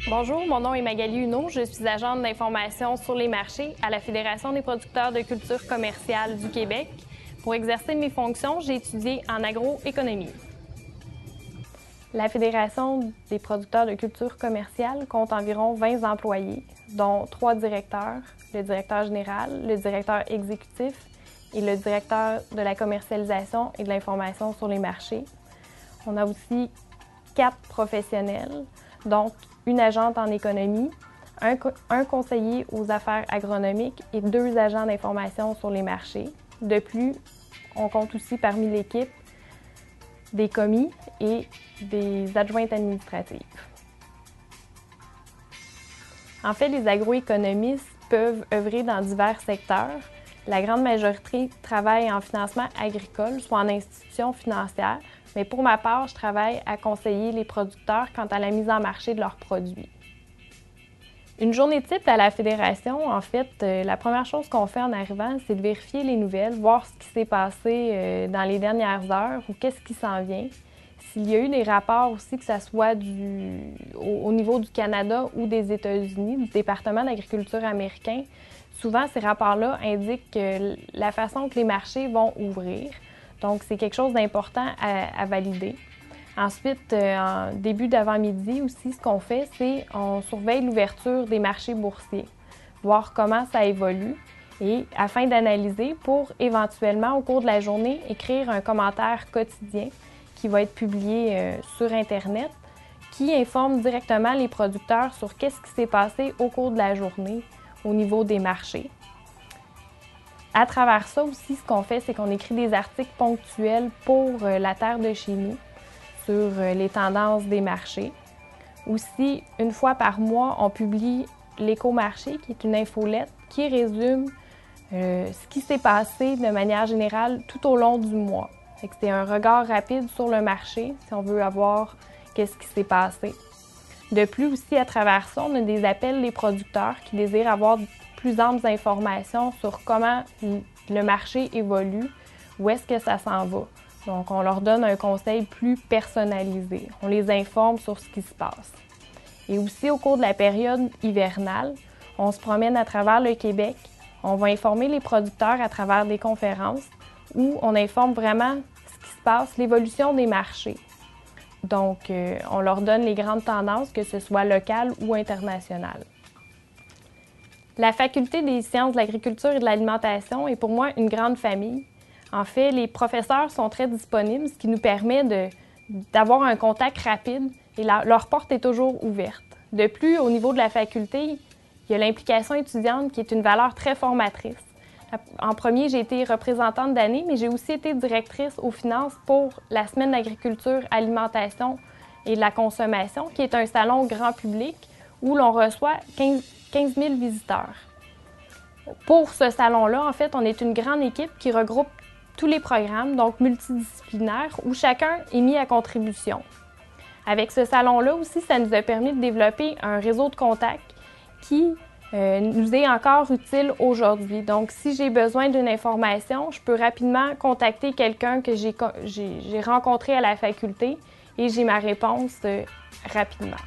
Bonjour, mon nom est Magali Huneau. Je suis agente d'information sur les marchés à la Fédération des producteurs de culture commerciale du Québec. Pour exercer mes fonctions, j'ai étudié en agroéconomie. La Fédération des producteurs de culture commerciale compte environ 20 employés, dont 3 directeurs, le directeur général, le directeur exécutif et le directeur de la commercialisation et de l'information sur les marchés. On a aussi 4 professionnels, dont une agente en économie, un conseiller aux affaires agronomiques et 2 agents d'information sur les marchés. De plus, on compte aussi parmi l'équipe des commis et des adjointes administratives. En fait, les agroéconomistes peuvent œuvrer dans divers secteurs. La grande majorité travaille en financement agricole, soit en institution financière, mais pour ma part, je travaille à conseiller les producteurs quant à la mise en marché de leurs produits. Une journée type à la Fédération, en fait, la première chose qu'on fait en arrivant, c'est de vérifier les nouvelles, voir ce qui s'est passé dans les dernières heures ou qu'est-ce qui s'en vient. S'il y a eu des rapports aussi, que ce soit au niveau du Canada ou des États-Unis, du département d'agriculture américain, souvent ces rapports-là indiquent la façon que les marchés vont ouvrir. Donc, c'est quelque chose d'important à valider. Ensuite, en début d'avant-midi aussi, ce qu'on fait, c'est on surveille l'ouverture des marchés boursiers, voir comment ça évolue et afin d'analyser pour éventuellement, au cours de la journée, écrire un commentaire quotidien qui va être publié sur Internet, qui informe directement les producteurs sur qu'est-ce qui s'est passé au cours de la journée au niveau des marchés. À travers ça aussi, ce qu'on fait, c'est qu'on écrit des articles ponctuels pour la terre de chez nous sur les tendances des marchés. Aussi, une fois par mois, on publie l'Éco-marché, qui est une infolette qui résume ce qui s'est passé de manière générale tout au long du mois. C'est un regard rapide sur le marché, si on veut avoir qu'est-ce qui s'est passé. De plus aussi, à travers ça, on a des appels des producteurs qui désirent avoir plus amples informations sur comment le marché évolue, où est-ce que ça s'en va. Donc, on leur donne un conseil plus personnalisé. On les informe sur ce qui se passe. Et aussi, au cours de la période hivernale, on se promène à travers le Québec. On va informer les producteurs à travers des conférences où on informe vraiment ce qui se passe, l'évolution des marchés. Donc, on leur donne les grandes tendances, que ce soit locales ou internationales. La Faculté des sciences de l'agriculture et de l'alimentation est pour moi une grande famille. En fait, les professeurs sont très disponibles, ce qui nous permet d'avoir un contact rapide et leur porte est toujours ouverte. De plus, au niveau de la faculté, il y a l'implication étudiante qui est une valeur très formatrice. En premier, j'ai été représentante d'année, mais j'ai aussi été directrice aux finances pour la Semaine d'agriculture, alimentation et de la consommation, qui est un salon grand public où l'on reçoit 15 000 visiteurs. Pour ce salon-là, en fait, on est une grande équipe qui regroupe tous les programmes, donc multidisciplinaires, où chacun est mis à contribution. Avec ce salon-là aussi, ça nous a permis de développer un réseau de contacts qui nous est encore utile aujourd'hui. Donc, si j'ai besoin d'une information, je peux rapidement contacter quelqu'un que j'ai rencontré à la faculté et j'ai ma réponse rapidement.